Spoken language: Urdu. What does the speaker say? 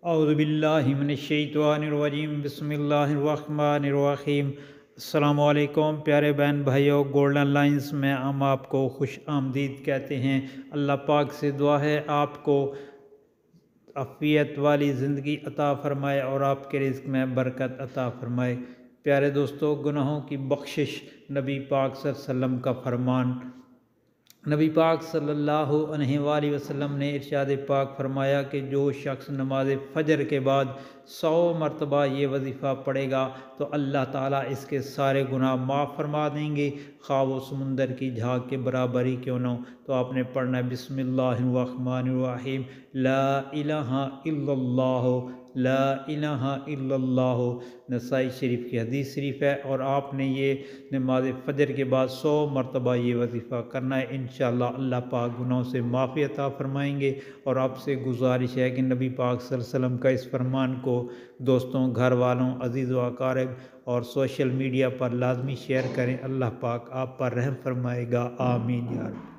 اعوذ باللہ من الشیطان الرجیم، بسم اللہ الرحمن الرحیم۔ السلام علیکم پیارے بہن بھائیوں، گولڈن لائنز میں ہم آپ کو خوش آمدید کہتے ہیں۔ اللہ پاک سے دعا ہے آپ کو عافیت والی زندگی عطا فرمائے اور آپ کے رزق میں برکت عطا فرمائے۔ پیارے دوستو، گناہوں کی بخشش نبی پاک صلی اللہ علیہ وسلم کا فرمان۔ نبی پاک صلی اللہ علیہ وآلہ وسلم نے ارشاد پاک فرمایا کہ جو شخص نماز فجر کے بعد 100 مرتبہ یہ وظیفہ پڑھے گا تو اللہ تعالیٰ اس کے سارے گناہ معاف فرما دیں گے، خواہ وہ سمندر کی جھاگ کے برابر ہی کیوں نہ ہو۔ تو آپ نے پڑھنا ہے بسم اللہ الرحمن الرحیم، لا الہ الا اللہ، لا الہ الا اللہ۔ نسائی شریف کی حدیث شریف ہے، اور آپ نے یہ نماز فجر کے بعد 100 مرتبہ یہ وظیفہ کرنا ہے۔ انشاءاللہ اللہ پاک گناہوں سے معافی عطا فرمائیں گے۔ اور آپ سے گزارش ہے کہ نبی پاک صلی اللہ علیہ وسلم کا اس فرمان کو دوستوں، گھر والوں، عزیز و اقارب اور سوشل میڈیا پر لازمی شیئر کریں۔ اللہ پاک آپ پر رحم فرمائے گا، آمین یا رب۔